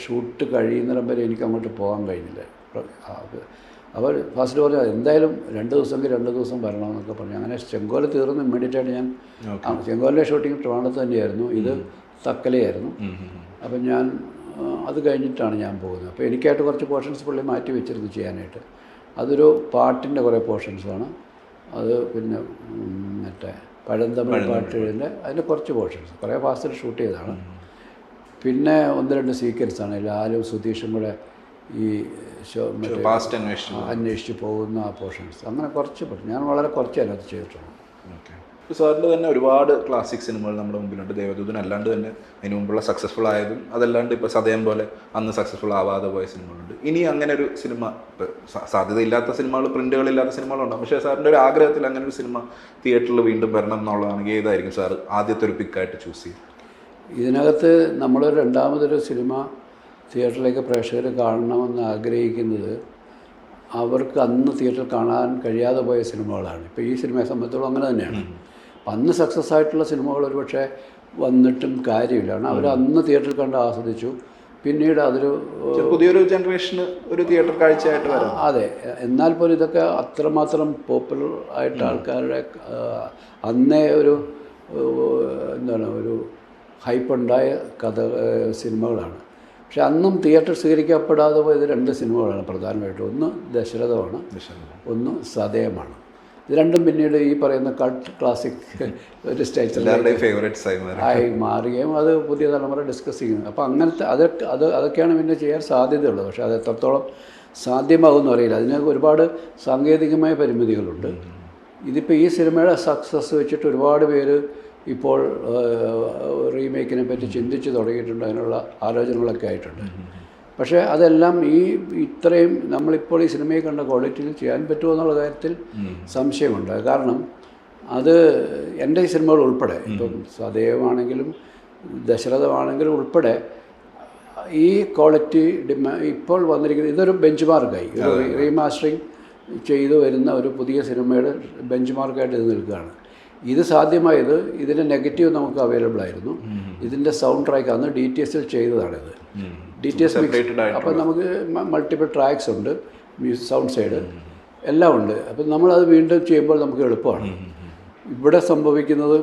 ഷൂട്ട് കഴിയുന്നിടം വരെ എനിക്ക് അങ്ങോട്ട് പോകാൻ കഴിഞ്ഞില്ല. അവർ ഫസ്റ്റ് പറഞ്ഞു എന്തായാലും 2 ദിവസമെങ്കിൽ 2 ദിവസം വരണമെന്നൊക്കെ പറഞ്ഞു. അങ്ങനെ ചെങ്കോൽ തീർന്ന് ഇമ്മീഡിയറ്റായിട്ട് ഞാൻ ചെങ്കോലിൻ്റെ ഷൂട്ടിങ് ട്രിവാൻഡ്രത്ത് തന്നെയായിരുന്നു, ഇത് തക്കലയായിരുന്നു. അപ്പം ഞാൻ അത് കഴിഞ്ഞിട്ടാണ് ഞാൻ പോകുന്നത്. അപ്പോൾ എനിക്കായിട്ട് കുറച്ച് പോർഷൻസ് പുള്ളി മാറ്റി വെച്ചിരുന്നു ചെയ്യാനായിട്ട്. അതൊരു പാട്ടിൻ്റെ കുറേ പോർഷൻസാണ്. അത് പിന്നെ മറ്റേ പഴന്തമിഴ് പാട്ടുകളിൻ്റെ അതിൻ്റെ കുറച്ച് പോർഷൻസ് കുറേ ഫാസ്റ്റിൽ ഷൂട്ട് ചെയ്തതാണ്. പിന്നെ 1-2 സീക്വൻസാണ് ലാലും സുധീഷും കൂടെ ഈ അന്വേഷിച്ച് പോകുന്ന ആ പോർഷൻസ്. അങ്ങനെ കുറച്ച് ഞാൻ വളരെ കുറച്ച് അതിനകത്ത് ചെയ്തിട്ടുണ്ട്. ഇപ്പോൾ സാറിൻ്റെ തന്നെ ഒരുപാട് ക്ലാസിക് സിനിമകൾ നമ്മുടെ മുമ്പിലുണ്ട്. ദേവദൂതൻ അല്ലാണ്ട് തന്നെ അതിന് മുമ്പുള്ള സക്സസ്ഫുൾ ആയതും അതല്ലാണ്ട് ഇപ്പോൾ സതയം പോലെ അന്ന് സക്സസ്ഫുൾ ആവാതെ പോയ സിനിമകളുണ്ട്. ഇനി അങ്ങനെ ഒരു സിനിമ, ഇപ്പോൾ സാധ്യതയില്ലാത്ത സിനിമകൾ, പ്രിൻ്റുകളില്ലാത്ത സിനിമകളുണ്ടാകും, പക്ഷേ സാറിൻ്റെ ഒരു ആഗ്രഹത്തിൽ അങ്ങനെ ഒരു സിനിമ തിയേറ്ററിൽ വീണ്ടും വരണം എന്നുള്ളതാണെങ്കിൽ ഏതായിരിക്കും സാർ ആദ്യത്തെ ഒരു പിക്കായിട്ട് ചൂസ് ചെയ്യും? ഇതിനകത്ത് നമ്മളൊരു രണ്ടാമതൊരു സിനിമ തിയേറ്ററിലേക്ക് പ്രേക്ഷകർ കാണണമെന്ന് ആഗ്രഹിക്കുന്നത് അവർക്ക് അന്ന് തിയേറ്ററിൽ കാണാൻ കഴിയാതെ പോയ സിനിമകളാണ്. ഇപ്പോൾ ഈ സിനിമയെ സംബന്ധിച്ചോളം അങ്ങനെ തന്നെയാണ്. അപ്പം അന്ന് സക്സസ് ആയിട്ടുള്ള സിനിമകൾ ഒരു പക്ഷേ വന്നിട്ടും കാര്യമില്ല. കാരണം അവർ അന്ന് തിയേറ്ററിൽ കണ്ട് ആസ്വദിച്ചു. പിന്നീട് അതൊരു പുതിയൊരു ജനറേഷന് ഒരു തിയേറ്റർ കാഴ്ചയായിട്ട് വരാം. അതെ, എന്നാൽ പോലും ഇതൊക്കെ അത്രമാത്രം പോപ്പുലർ ആയിട്ട് ആൾക്കാരുടെ അന്നേ ഒരു എന്താണ് ഒരു ഹൈപ്പുണ്ടായ സിനിമകളാണ്. പക്ഷെ അന്നും തിയേറ്റർ സ്വീകരിക്കപ്പെടാതെ പോയത് 2 സിനിമകളാണ് പ്രധാനമായിട്ടും. ഒന്ന് ദശരഥമാണ്, ഒന്ന് സതയമാണ്. ഇത് രണ്ടും പിന്നീട് ഈ പറയുന്ന കൾട്ട് ക്ലാസിക് ഒരു സ്റ്റേജിൽ ആയി മാറുകയും അത് പുതിയ തലമുറ ഡിസ്കസ് ചെയ്യുന്നത്. അപ്പോൾ അങ്ങനത്തെ അതൊക്കെയാണ് പിന്നെ ചെയ്യാൻ സാധ്യതയുള്ളത്. പക്ഷേ അത് എത്രത്തോളം സാധ്യമാകുമെന്ന് അറിയില്ല. അതിന് ഒരുപാട് സാങ്കേതികമായ പരിമിതികളുണ്ട്. ഇതിപ്പോൾ ഈ സിനിമയുടെ സക്സസ് വെച്ചിട്ട് ഒരുപാട് പേര് ഇപ്പോൾ റീമേക്കിനെ പറ്റി ചിന്തിച്ച് തുടങ്ങിയിട്ടുണ്ട്, അതിനുള്ള ആലോചനകളൊക്കെ ആയിട്ടുണ്ട്. പക്ഷേ അതെല്ലാം ഇത്രയും നമ്മളിപ്പോൾ ഈ സിനിമയിൽ കണ്ട ക്വാളിറ്റിയിൽ ചെയ്യാൻ പറ്റുമോ എന്നുള്ള കാര്യത്തിൽ സംശയമുണ്ട്. കാരണം അത് എൻ്റെ ഈ സിനിമകൾ ഉൾപ്പെടെ, ഇപ്പം സദൈവമാണെങ്കിലും ദശരഥമാണെങ്കിലും ഉൾപ്പെടെ ഈ ക്വാളിറ്റി ഇപ്പോൾ വന്നിരിക്കുന്നത് ഇതൊരു ബെഞ്ച് മാർക്കായി, ഒരു റീമാസ്റ്ററിങ് ചെയ്തു വരുന്ന ഒരു പുതിയ സിനിമയുടെ ബെഞ്ച് മാർക്കായിട്ട് ഇത് നിൽക്കുകയാണ്. ഇത് സാധ്യമായത് ഇതിൻ്റെ നെഗറ്റീവ് നമുക്ക് അവൈലബിൾ ആയിരുന്നു. ഇതിൻ്റെ സൗണ്ട് ട്രാക്ക് അന്ന് DTS ചെയ്തതാണിത്. DTS അപ്പോൾ നമുക്ക് മൾട്ടിപ്പിൾ ട്രാക്സ് ഉണ്ട്, സൗണ്ട് സൈഡ് എല്ലാം ഉണ്ട്. അപ്പം നമ്മളത് വീണ്ടും ചെയ്യുമ്പോൾ നമുക്ക് എളുപ്പമാണ്. ഇവിടെ സംഭവിക്കുന്നത്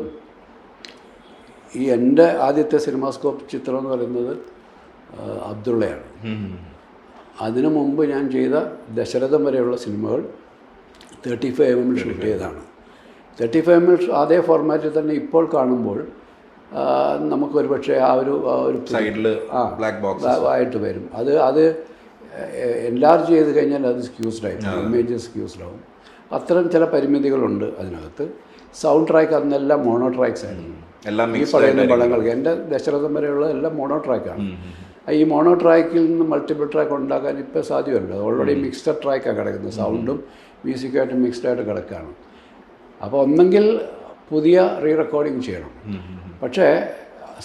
ഈ എൻ്റെ ആദ്യത്തെ സിനിമാസ്കോപ്പ് ചിത്രം എന്ന് പറയുന്നത് അബ്ദുള്ളയാണ്. അതിനു മുമ്പ് ഞാൻ ചെയ്ത ദശരഥം വരെയുള്ള സിനിമകൾ 35 mm ഷൂട്ട് ചെയ്തതാണ്. 35 mm അതേ ഫോർമാറ്റിൽ തന്നെ ഇപ്പോൾ കാണുമ്പോൾ നമുക്കൊരു പക്ഷേ ആ ഒരു സൈഡിൽ ബ്ലാക്ക് ബോക്സ് ആയിട്ട് വരും. അത് എൻലാർജ് ചെയ്ത് കഴിഞ്ഞാൽ അത് സ്ക്യൂസ്ഡ് ആയിട്ട് ഇമേജ് സ്ക്യൂസ്ഡ് ആവും. അത്തരം ചില പരിമിതികളുണ്ട് അതിനകത്ത്. സൗണ്ട് ട്രാക്ക് അന്നെല്ലാം മോണോ ട്രാക്സ് ആയിരുന്നു. ഈ പറയുന്ന പടങ്ങൾക്ക് എൻ്റെ ദശരഥം വരെയുള്ള എല്ലാം മോണോ ട്രാക്കാണ്. ഈ മോണോ ട്രാക്കിൽ നിന്ന് മൾട്ടിപ്പിൾ ട്രാക്ക് ഉണ്ടാക്കാൻ ഇപ്പോൾ സാധ്യമല്ല. ഓൾറെഡി മിക്സ്ഡ് ട്രാക്കാണ് കിടക്കുന്നത്, സൗണ്ടും മ്യൂസിക്കായിട്ട് മിക്സ്ഡായിട്ട് കിടക്കുകയാണ്. അപ്പോൾ ഒന്നെങ്കിൽ പുതിയ റീറെക്കോർഡിങ് ചെയ്യണം. പക്ഷേ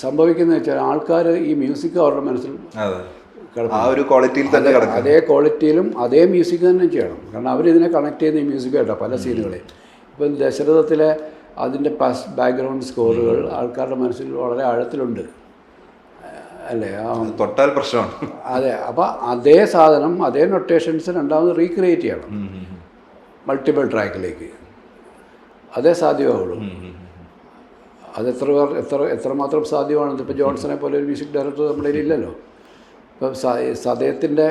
സംഭവിക്കുന്നത് വെച്ചാൽ ആൾക്കാർ ഈ മ്യൂസിക് അവരുടെ മനസ്സിൽ അതേ ക്വാളിറ്റിയിലും അതേ മ്യൂസിക് തന്നെ ചെയ്യണം. കാരണം അവരിതിനെ കണക്ട് ചെയ്യുന്ന ഈ മ്യൂസിക്കായിട്ടാണ് പല സീനുകളെ. ഇപ്പം ദശരഥത്തിലെ അതിൻ്റെ ബാക്ക്ഗ്രൗണ്ട് സ്കോറുകൾ ആൾക്കാരുടെ മനസ്സിൽ വളരെ ആഴത്തിലുണ്ട് അല്ലേ, തൊട്ടാൽ പ്രശ്നമാണ്. അതെ, അപ്പോൾ അതേ സാധനം അതേ നൊട്ടേഷൻസ് രണ്ടാമത് റീക്രിയേറ്റ് ചെയ്യണം മൾട്ടിപ്പിൾ ട്രാക്കിലേക്ക്. അതേ സാധ്യമാവുള്ളൂ. അത് എത്രമാത്രം സാധ്യമാണെന്ന് ഇപ്പോൾ ജോൺസനെ പോലെ ഒരു മ്യൂസിക് ഡയറക്ടർ നമ്മുടെ ഇല്ലല്ലോ. ഇപ്പം സദയത്തിൻ്റെ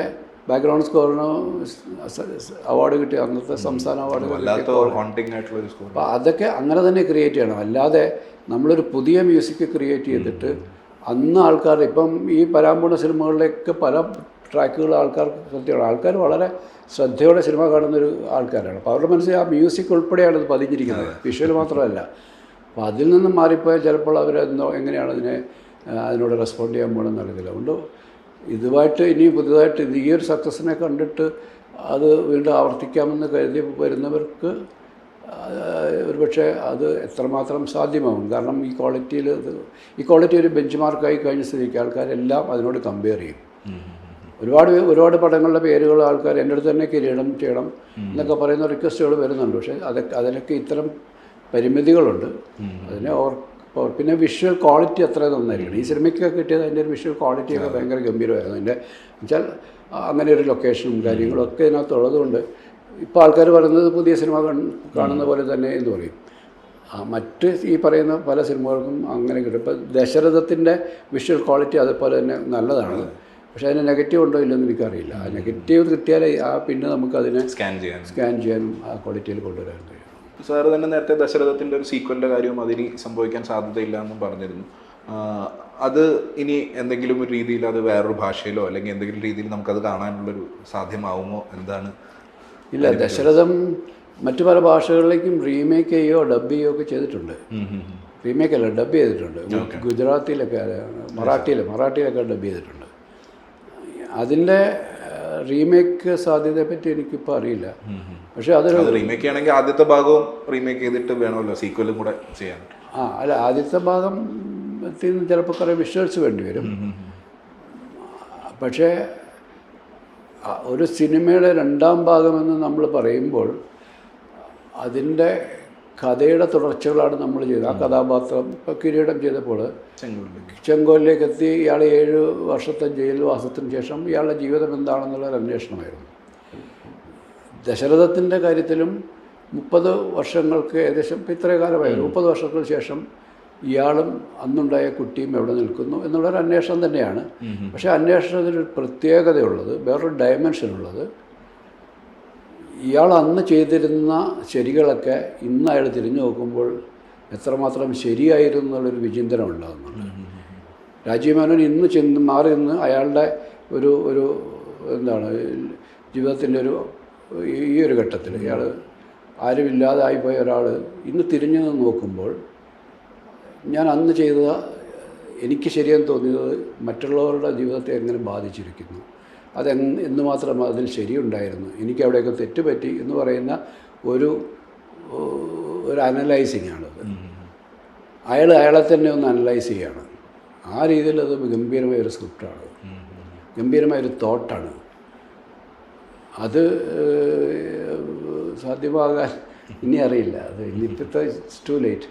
ബാക്ക്ഗ്രൗണ്ട് സ്കോറിന് അവാർഡ് കിട്ടിയ അന്നത്തെ സംസ്ഥാന അവാർഡ്. അപ്പോൾ അതൊക്കെ അങ്ങനെ തന്നെ ക്രിയേറ്റ് ചെയ്യണം. അല്ലാതെ നമ്മളൊരു പുതിയ മ്യൂസിക് ക്രിയേറ്റ് ചെയ്തിട്ട് അന്ന് ആൾക്കാർ ഇപ്പം ഈ പരാമ്പൂർണ്ണ സിനിമകളിലേക്ക് പല ട്രാക്കുകൾ ആൾക്കാർക്ക് ശ്രദ്ധയാണ്. ആൾക്കാർ വളരെ ശ്രദ്ധയോടെ സിനിമ കാണുന്നൊരു ആൾക്കാരാണ്. അപ്പോൾ അവരുടെ മനസ്സിൽ ആ മ്യൂസിക് ഉൾപ്പെടെയാണ് ഇത് പതിഞ്ഞിരിക്കുന്നത്, വിഷ്വൽ മാത്രമല്ല. അപ്പോൾ അതിൽ നിന്നും മാറിപ്പോയാൽ ചിലപ്പോൾ അവരെന്തോ എങ്ങനെയാണ് അതിനോട് റെസ്പോണ്ട് ചെയ്യാൻ പോകണമെന്ന് അറിയത്തില്ല. അതുകൊണ്ട് ഇതുമായിട്ട് ഇനി പുതുതായിട്ട് ഈ ഒരു സക്സസ്സിനെ കണ്ടിട്ട് അത് വീണ്ടും ആവർത്തിക്കാമെന്ന് കരുതി വരുന്നവർക്ക് ഒരുപക്ഷെ അത് എത്രമാത്രം സാധ്യമാകും. കാരണം ഈ ക്വാളിറ്റി ഒരു ബെഞ്ച് മാർക്കായി കഴിഞ്ഞ സ്ഥിതിക്ക് ആൾക്കാരെല്ലാം അതിനോട് കമ്പയർ ചെയ്യും. ഒരുപാട് പടങ്ങളുടെ പേരുകൾ ആൾക്കാർ എൻ്റെ അടുത്ത് തന്നെ കിരീടം ചെയ്യണം എന്നൊക്കെ പറയുന്ന റിക്വസ്റ്റുകൾ വരുന്നുണ്ട്. പക്ഷേ അതിനൊക്കെ ഇത്തരം പരിമിതികളുണ്ട്. അതിനെ പിന്നെ വിഷ്വൽ ക്വാളിറ്റി അത്ര നന്നായിരിക്കണം. ഈ സിനിമയ്ക്കൊക്കെ കിട്ടിയത് അതിൻ്റെ ഒരു വിഷ്വൽ ക്വാളിറ്റിയൊക്കെ ഭയങ്കര ഗംഭീരമായിരുന്നു. അതിൻ്റെ വെച്ചാൽ അങ്ങനെ ഒരു ലൊക്കേഷനും കാര്യങ്ങളും ഒക്കെ ഇതിനകത്തുള്ളതുകൊണ്ട് ഇപ്പോൾ ആൾക്കാർ പറയുന്നത് പുതിയ സിനിമ കാണുന്ന പോലെ തന്നെ എന്ന് പറയും. മറ്റ് ഈ പറയുന്ന പല സിനിമകൾക്കും അങ്ങനെ കിട്ടും. ഇപ്പോൾ ദശരഥത്തിൻ്റെ വിഷ്വൽ ക്വാളിറ്റി അതുപോലെ തന്നെ നല്ലതാണ്. പക്ഷേ അതിന് നെഗറ്റീവ് ഉണ്ടോ ഇല്ലെന്ന് എനിക്കറിയില്ല. ആ നെഗറ്റീവ് കിട്ടിയാലേ പിന്നെ നമുക്കതിനെ സ്കാൻ ചെയ്യാനും ആ ക്വാളിറ്റിയിൽ കൊണ്ടുവരാൻ കഴിയും. സാറ് തന്നെ നേരത്തെ ദശരഥത്തിൻ്റെ ഒരു സീക്വലിൻ്റെ കാര്യവും അതിന് സംഭവിക്കാൻ സാധ്യതയില്ല എന്നും പറഞ്ഞിരുന്നു. അത് ഇനി എന്തെങ്കിലും ഒരു രീതിയിൽ അത് വേറൊരു ഭാഷയിലോ അല്ലെങ്കിൽ എന്തെങ്കിലും രീതിയിൽ നമുക്കത് കാണാനുള്ളൊരു സാധ്യമാവുമോ എന്താണ്? ഇല്ല, ദശരഥം മറ്റു പല ഭാഷകളിലേക്കും റീമേക്ക് ചെയ്യുകയോ ഡബ് ചെയ്യുകയോ ഒക്കെ ചെയ്തിട്ടുണ്ട്. റീമേക്കല്ല, ഡബ് ചെയ്തിട്ടുണ്ട്. ഗുജറാത്തിലൊക്കെ മറാഠിയിലൊക്കെ ഡബ് ചെയ്തിട്ടുണ്ട്. അതിൻ്റെ റീമേക്ക് സാധ്യതയെപ്പറ്റി എനിക്കിപ്പോൾ അറിയില്ല. പക്ഷേ അതൊരു റീമേക്ക് ആണെങ്കിൽ ആദ്യത്തെ ഭാഗവും റീമേക്ക് ചെയ്തിട്ട് വേണമല്ലോ സീക്വലും കൂടെ ചെയ്യാൻ. അല്ല, ആദ്യത്തെ ഭാഗത്തിൽ നിന്ന് ചിലപ്പോൾ കുറേ വിഷ്വൽസ് വേണ്ടി വരും. പക്ഷേ ഒരു സിനിമയുടെ രണ്ടാം ഭാഗമെന്ന് നമ്മൾ പറയുമ്പോൾ അതിൻ്റെ കഥയുടെ തുടർച്ചകളാണ് നമ്മൾ ചെയ്തത്. ആ കഥാപാത്രം ഇപ്പോൾ കിരീടം ചെയ്തപ്പോൾ ചെങ്കോലിലേക്ക് എത്തി ഇയാൾ 7 വർഷത്തെ ജയിൽവാസത്തിന് ശേഷം ഇയാളുടെ ജീവിതം എന്താണെന്നുള്ളൊരു അന്വേഷണമായിരുന്നു. ദശരഥത്തിൻ്റെ കാര്യത്തിലും 30 വർഷങ്ങൾക്ക് ഏകദേശം ഇത്രയും കാലമായിരുന്നു, 30 വർഷങ്ങൾക്ക് ശേഷം ഇയാളും അന്നുണ്ടായ കുട്ടിയും എവിടെ നിൽക്കുന്നു എന്നുള്ളൊരു അന്വേഷണം തന്നെയാണ്. പക്ഷേ അന്വേഷണത്തിനൊരു പ്രത്യേകതയുള്ളത്, വേറൊരു ഡയമെൻഷനുള്ളത്, ഇയാൾ അന്ന് ചെയ്തിരുന്ന ശരികളൊക്കെ ഇന്ന് അയാൾ തിരിഞ്ഞു നോക്കുമ്പോൾ എത്രമാത്രം ശരിയായിരുന്നു എന്നുള്ളൊരു വിചിന്തനം ഉണ്ടാകുന്നുണ്ട്. രാജീവ് മേനോൻ ഇന്ന് മാറി നിന്ന് അയാളുടെ ഒരു എന്താണ് ജീവിതത്തിൻ്റെ ഈ ഒരു ഘട്ടത്തിൽ ഇയാൾ ആരുമില്ലാതായിപ്പോയ ഒരാൾ ഇന്ന് തിരിഞ്ഞു നിന്ന് നോക്കുമ്പോൾ ഞാൻ അന്ന് ചെയ്തത് എനിക്ക് ശരിയെന്ന് തോന്നിയത് മറ്റുള്ളവരുടെ ജീവിതത്തെ എങ്ങനെ ബാധിച്ചിരിക്കുന്നു, എന്തുമാത്രം അതിൽ ശരിയുണ്ടായിരുന്നു, എനിക്ക് അവിടെയൊക്കെ തെറ്റുപറ്റി എന്ന് പറയുന്ന ഒരു അനലൈസിങ് ആണത്. അയാളെ തന്നെ ഒന്ന് അനലൈസ് ചെയ്യുകയാണ്. ആ രീതിയിൽ അത് ഗംഭീരമായൊരു സ്ക്രിപ്റ്റാണ്, ഗംഭീരമായൊരു തോട്ടാണ്. അത് സാധ്യമാകാൻ ഇനി അറിയില്ല. അത് ഇനിയിപ്പോഴത്തെ ഇറ്റ്സ് ടു ലേറ്റ്.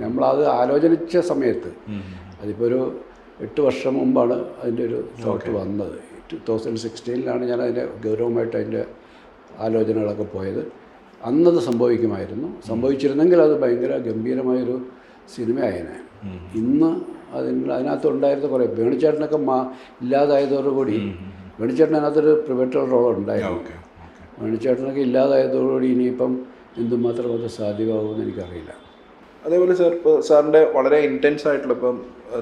നമ്മളത് ആലോചിച്ച സമയത്ത് അതിപ്പോൾ ഒരു 8 വർഷം മുമ്പാണ് അതിൻ്റെ ഒരു തോട്ട് വന്നത്. 2016 ഞാൻ അതിൻ്റെ ഗൗരവമായിട്ട് അതിൻ്റെ ആലോചനകളൊക്കെ പോയത്. അന്നത് സംഭവിച്ചിരുന്നെങ്കിൽ അത് ഭയങ്കര ഗംഭീരമായൊരു സിനിമയായേനെ. ഇന്ന് അതിനകത്തുണ്ടായിരുന്ന കുറേ വേണിച്ചേട്ടനൊക്കെ ഇല്ലാതായതോടുകൂടി, വേണിച്ചേട്ടൻ അതിനകത്തൊരു പ്രിവറ്റൽ റോൾ ഉണ്ടായിരുന്നു. വേണിച്ചേട്ടനൊക്കെ ഇല്ലാതായതോടുകൂടി ഇനിയിപ്പം എന്തുമാത്രം അത് സാധ്യമാകുമെന്ന് എനിക്കറിയില്ല. അതേപോലെ സാർ, ഇപ്പോൾ സാറിൻ്റെ വളരെ ഇൻറ്റൻസ് ആയിട്ടുള്ള ഇപ്പം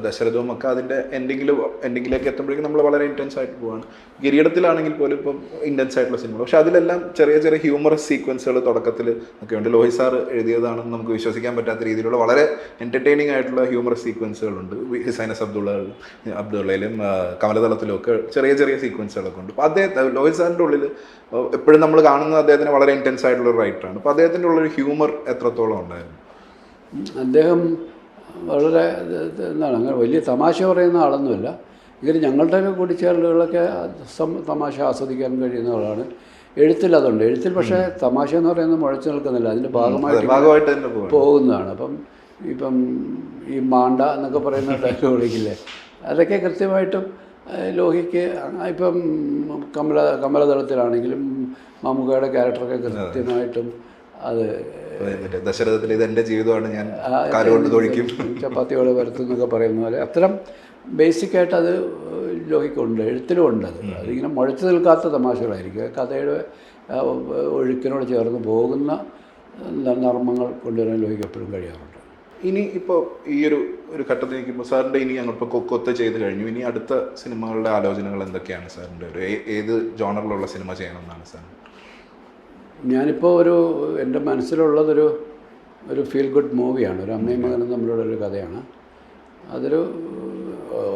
ദശരഥവും ഒക്കെ അതിൻ്റെ എൻഡിങ്ങിലേക്ക് എത്തുമ്പോഴേക്കും നമ്മൾ വളരെ ഇൻറ്റൻസ് ആയിട്ട് പോവാണ്. കിരീടത്തിലാണെങ്കിൽ പോലും ഇപ്പം ഇൻറ്റൻസ് ആയിട്ടുള്ള സിനിമ, പക്ഷേ അതിലെല്ലാം ചെറിയ ചെറിയ ഹ്യൂമറസ് സീക്വൻസുകൾ തുടക്കത്തിൽ ഒക്കെ ഉണ്ട്. ലോഹിത് സാർ എഴുതിയതാണെന്ന് നമുക്ക് വിശ്വസിക്കാൻ പറ്റാത്ത രീതിയിലുള്ള വളരെ എൻ്റർടൈനിങ് ആയിട്ടുള്ള ഹ്യൂമറസ് സീക്വൻസുകളുണ്ട്. ഹിസൈനസ് അബ്ദുള്ളയിലും കമലതളത്തിലും ഒക്കെ ചെറിയ ചെറിയ സീക്വൻസുകളൊക്കെ ഉണ്ട്. അപ്പോൾ ലോഹിത് സാറിൻ്റെ ഉള്ളിൽ എപ്പോഴും നമ്മൾ കാണുന്നത് അദ്ദേഹത്തിന് വളരെ ഇൻറ്റൻസ് ആയിട്ടുള്ള റൈറ്ററാണ്. അപ്പോൾ അദ്ദേഹത്തിൻ്റെ ഉള്ളൊരു ഹ്യൂമർ എത്രത്തോളം ഉണ്ടായിരുന്നു? അദ്ദേഹം വളരെ എന്താണ് അങ്ങനെ വലിയ തമാശ പറയുന്ന ആളൊന്നുമില്ല. എങ്കിലും ഞങ്ങളുടെ കൂടിച്ചേരലുകളൊക്കെ തമാശ ആസ്വദിക്കാൻ കഴിയുന്ന ആളാണ്. എഴുത്തിൽ എഴുത്തിൽ പക്ഷേ തമാശ എന്ന് പറയുന്നത് മുഴച്ചു നിൽക്കുന്നില്ല, അതിൻ്റെ ഭാഗമായിട്ട് പോകുന്നതാണ്. ഇപ്പം ഈ മാണ്ട എന്നൊക്കെ പറയുന്ന ഡയലോഗില്ലേ, അതൊക്കെ കൃത്യമായിട്ടും ലോഹിക്ക് ഇപ്പം കമലതളത്തിലാണെങ്കിലും മമ്മൂക്കയുടെ ക്യാരക്ടറൊക്കെ കൃത്യമായിട്ടും അത് ദശരഥത്തിൽ ഇതെൻ്റെ ജീവിതമാണ്, ഞാൻ കാലുകൊണ്ട് തൊഴിക്കും, ചപ്പാത്തിയോട് വരത്തും എന്നൊക്കെ പറയുന്ന പോലെ അത്തരം ബേസിക്കായിട്ട് അത് ലോഹിക്കുണ്ട്, എഴുത്തിലും ഉണ്ട്. അതിങ്ങനെ മുഴച്ചു നിൽക്കാത്ത തമാശകളായിരിക്കും, കഥയുടെ ഒഴുക്കിനോട് ചേർന്ന് പോകുന്ന നർമ്മങ്ങൾ കൊണ്ടുവരാൻ ലോഹിക്ക് എപ്പോഴും കഴിയാറുണ്ട്. ഇനി ഇപ്പോൾ ഈ ഒരു ഘട്ടത്തിൽ നിൽക്കുമ്പോൾ സാറിൻ്റെ ഇനി അങ്ങോട്ട് കൊത്ത ചെയ്ത് കഴിഞ്ഞു, ഇനി അടുത്ത സിനിമകളുടെ ആലോചനകൾ എന്തൊക്കെയാണ് സാറിൻ്റെ? ഏത് ജോണറിലുള്ള സിനിമ ചെയ്യണമെന്നാണ് സാർ? ഞാനിപ്പോൾ എൻ്റെ മനസ്സിലുള്ളതൊരു ഒരു ഫീൽ ഗുഡ് മൂവിയാണ്. ഒരു അമ്മയും മകനും തമ്മിലുള്ള ഒരു കഥയാണ്. അതൊരു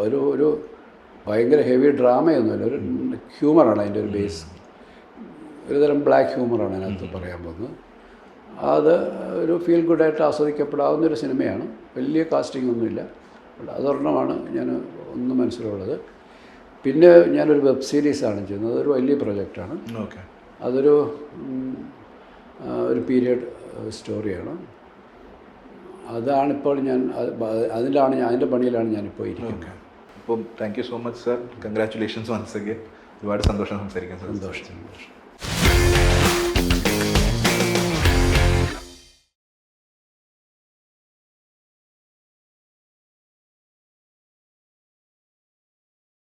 ഒരു ഒരു ഭയങ്കര ഹെവി ഡ്രാമയൊന്നുമില്ല, ഒരു ഹ്യൂമറാണ് അതിൻ്റെ ഒരു ബേസ്. ഒരുതരം ബ്ലാക്ക് ഹ്യൂമറാണ് അതിനകത്ത് പറയാൻ പോകുന്നത്. അത് ഒരു ഫീൽ ഗുഡായിട്ട് ആസ്വദിക്കപ്പെടാവുന്നൊരു സിനിമയാണ്. വലിയ കാസ്റ്റിംഗ് ഒന്നുമില്ല. അതൊരെണ്ണമാണ് ഞാൻ ഒന്ന് മനസ്സിലുള്ളത്. പിന്നെ ഞാനൊരു വെബ് സീരീസാണ് ചെയ്യുന്നത്. അതൊരു വലിയ പ്രൊജക്റ്റാണ്. അതൊരു ഒരു പീരിയഡ് സ്റ്റോറിയാണ്. അതാണിപ്പോൾ ഞാൻ അതിൻ്റെ പണിയിലാണ് ഞാനിപ്പോൾ ഇരിക്കുന്നത്. അപ്പം thank you so much sir. Congratulations once again. ഒരുപാട് സന്തോഷം സംസാരിക്കാൻ. സന്തോഷം.